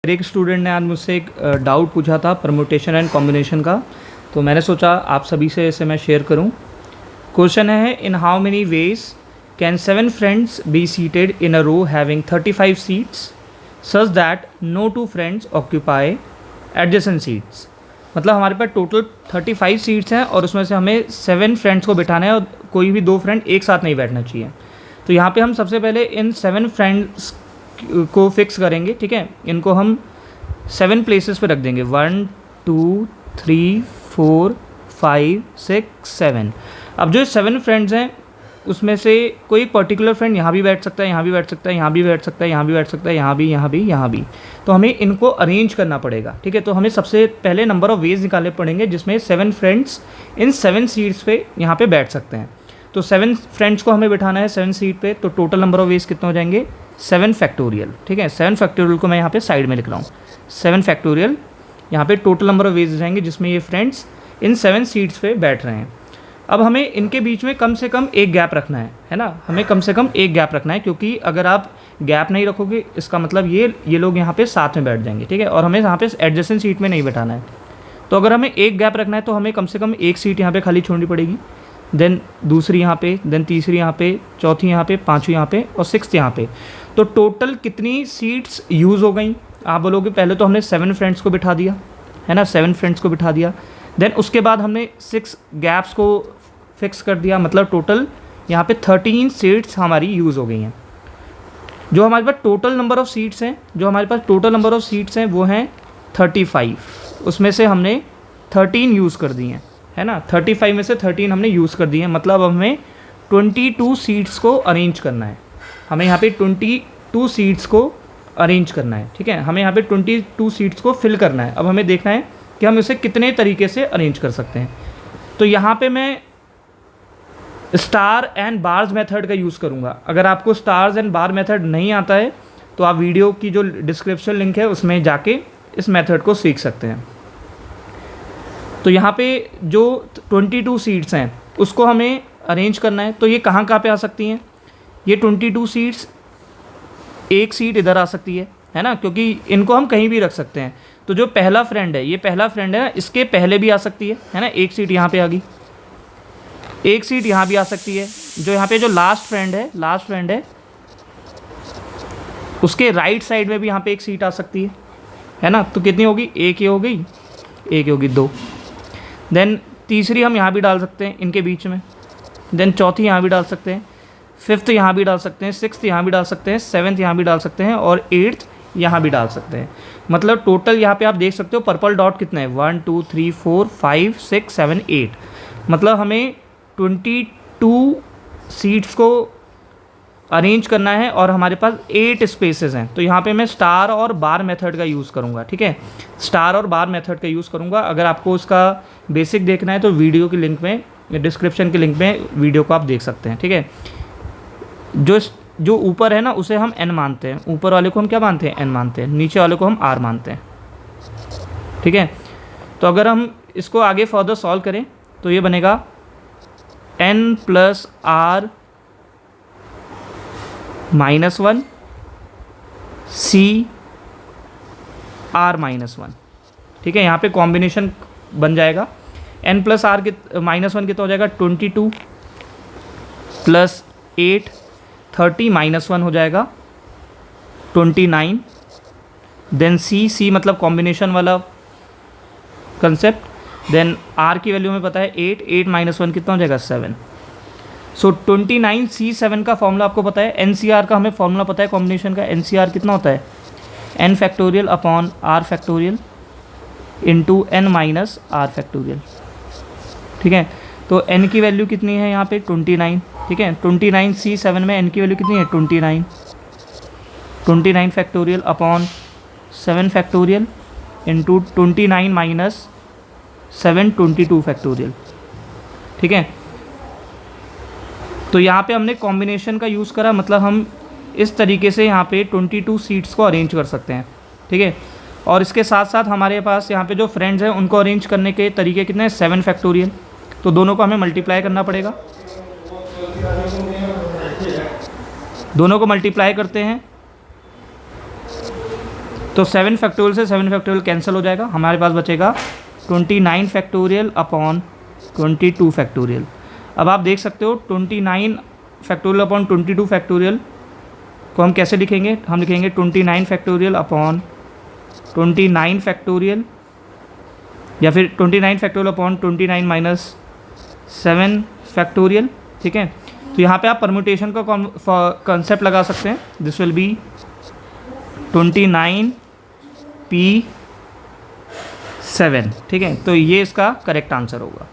मेरे एक स्टूडेंट ने आज मुझसे एक डाउट पूछा था परम्यूटेशन एंड कॉम्बिनेशन का, तो मैंने सोचा आप सभी से इसे मैं शेयर करूं। क्वेश्चन है, in how many ways can 7 friends be seated in a row having 35 seats such that no 2 friends occupy adjacent seats. मतलब हमारे पास टोटल 35 सीट्स हैं और उसमें से हमें 7 फ्रेंड्स को बिठाना है और कोई भी 2 फ्रेंड एक साथ नहीं बैठना चाहिए। तो यहाँ पे हम सबसे पहले इन 7 फ्रेंड्स को फिक्स करेंगे, ठीक है। इनको हम 7 प्लेसेस पे रख देंगे, 1 2 3 4 5 6 7। अब जो 7 फ्रेंड्स हैं उसमें से कोई पर्टिकुलर फ्रेंड यहाँ भी बैठ सकता है, यहाँ भी बैठ सकता है, यहाँ भी बैठ सकता है, यहाँ भी बैठ सकता है, यहाँ भी, यहाँ भी, यहाँ भी। तो हमें इनको अरेंज करना पड़ेगा, ठीक है। तो हमें सबसे पहले नंबर ऑफ़ वेज निकालने पड़ेंगे जिसमें 7 फ्रेंड्स इन 7 सीट्स पे यहाँ पे बैठ सकते हैं। तो 7 फ्रेंड्स को हमें बिठाना है 7 सीट पे, तो टोटल नंबर ऑफ़ वेज कितने हो जाएंगे, 7 फैक्टोरियल, ठीक है। 7 फैक्टोरियल को मैं यहाँ पे साइड में लिख रहा हूँ, 7 फैक्टोरियल। यहाँ पे टोटल नंबर ऑफ़ वेज जाएंगे जिसमें ये फ्रेंड्स इन 7 सीट्स पे बैठ रहे हैं। अब हमें इनके बीच में कम से कम एक गैप रखना है ना, हमें कम से कम एक गैप रखना है, क्योंकि अगर आप गैप नहीं रखोगे इसका मतलब ये लोग यहाँ पे साथ में बैठ जाएंगे, ठीक है। और हमें यहाँ पे एडजेसेंट सीट में नहीं बैठाना है। तो अगर हमें एक गैप रखना है तो हमें कम से कम एक सीट यहाँ पे खाली छोड़नी पड़ेगी, देन दूसरी यहाँ पे, देन तीसरी यहाँ पे, चौथी यहाँ पे, पाँचवीं यहाँ पे और 6th यहाँ पे। तो टोटल कितनी सीट्स यूज़ हो गई, आप बोलोगे पहले तो हमने 7 फ्रेंड्स को बिठा दिया, है ना, 7 फ्रेंड्स को बिठा दिया। देन उसके बाद हमने 6 गैप्स को फिक्स कर दिया, मतलब टोटल यहाँ पे 13 सीट्स हमारी यूज़ हो गई हैं। जो हमारे पास टोटल नंबर ऑफ़ सीट्स हैं वो हैं 35, उसमें से हमने 13 यूज़ कर दी हैं, है ना। 35 में से 13 हमने यूज़ कर दी हैं, मतलब हमें 22 सीट्स को अरेंज करना है। हमें यहाँ पे 22 सीट्स को अरेंज करना है, ठीक है। हमें यहाँ पे 22 सीट्स को फिल करना है। अब हमें देखना है कि हम इसे कितने तरीके से अरेंज कर सकते हैं। तो यहाँ पे मैं स्टार एंड बार्स मेथड का यूज़ करूँगा। अगर आपको स्टार्स एंड बार मेथड नहीं आता है तो आप वीडियो की जो डिस्क्रिप्शन लिंक है उसमें जाके इस मेथड को सीख सकते हैं। तो यहाँ पे जो 22 सीट्स हैं उसको हमें अरेंज करना है। तो ये कहाँ कहाँ पे आ सकती हैं, ये 22 सीट्स, एक सीट इधर आ सकती है ना, क्योंकि इनको हम कहीं भी रख सकते हैं। तो जो पहला फ्रेंड है, ये पहला फ्रेंड है ना, इसके पहले भी आ सकती है ना, एक सीट यहाँ पे आ गई, एक सीट यहाँ भी आ सकती है। जो यहाँ पे जो लास्ट फ्रेंड है उसके राइट साइड में भी यहाँ पे एक सीट आ सकती है ना। तो कितनी होगी, एक ये हो गई, एक ये होगी, 2। देन तीसरी हम यहाँ भी डाल सकते हैं इनके बीच में, देन चौथी यहाँ भी डाल सकते हैं, 5th यहाँ भी डाल सकते हैं, 6th यहाँ भी डाल सकते हैं, 7th यहाँ भी डाल सकते हैं और 8th यहाँ भी डाल सकते हैं। मतलब टोटल यहाँ पे आप देख सकते हो पर्पल डॉट कितना है, 1 2 3 4 5 6 7 8। मतलब हमें 22 सीट्स को अरेंज करना है और हमारे पास 8 स्पेसेस हैं। तो यहाँ पे मैं स्टार और बार मेथड का यूज़ करूँगा, ठीक है, स्टार और बार मेथड का यूज़ करूँगा। अगर आपको उसका बेसिक देखना है तो वीडियो की लिंक में, डिस्क्रिप्शन के लिंक में वीडियो को आप देख सकते हैं, ठीक है। जो ऊपर है ना उसे हम n मानते हैं, ऊपर वाले को हम क्या मानते हैं, n मानते हैं, नीचे वाले को हम r मानते हैं, ठीक है। तो अगर हम इसको आगे फर्दर सॉल्व करें तो ये बनेगा n + r - 1 c r - 1, ठीक है। यहाँ पे कॉम्बिनेशन बन जाएगा, n + r -1 कितना हो जाएगा, 22 + 8 30 - 1 हो जाएगा 29। देन c मतलब कॉम्बिनेशन वाला कंसेप्ट। देन r की वैल्यू में पता है 8 - 1 कितना हो जाएगा, 7। सो 29c7 का फॉर्मूला आपको पता है, NCR का हमें फॉर्मूला पता है कॉम्बिनेशन का। NCR कितना होता है, n factorial upon r factorial into n minus r factorial, ठीक है। तो n की वैल्यू कितनी है यहाँ पे, 29, ठीक है। 29c7 में n की वैल्यू कितनी है, 29। 29 factorial upon 7 factorial into 29 minus 7 22 factorial, ठीक है। तो यहाँ पे हमने कॉम्बिनेशन का यूज़ करा, मतलब हम इस तरीके से यहाँ पे 22 सीट्स को अरेंज कर सकते हैं, ठीक है। और इसके साथ साथ हमारे पास यहाँ पे जो फ्रेंड्स हैं उनको अरेंज करने के तरीके कितने हैं, 7 फैक्टोरियल। तो दोनों को हमें मल्टीप्लाई करना पड़ेगा, दोनों को मल्टीप्लाई करते हैं तो 7 फैक्टोरियल से 7 फैक्टोरियल कैंसिल हो जाएगा, हमारे पास बचेगा 29 फैक्टोरियल अपॉन 22 फैक्टोरियल। अब आप देख सकते हो 29 फैक्टोरियल अपॉन 22 फैक्टोरियल को हम कैसे लिखेंगे, हम लिखेंगे 29 फैक्टोरियल अपॉन 29 फैक्टोरियल, या फिर 29 फैक्टोरियल अपॉन 29 माइनस 7 फैक्टोरियल। ठीक है, तो यहाँ पे आप परम्यूटेशन का कॉन्सेप्ट लगा सकते हैं। This will be 29p7। ठीक है, तो ये इसका करेक्ट आंसर होगा।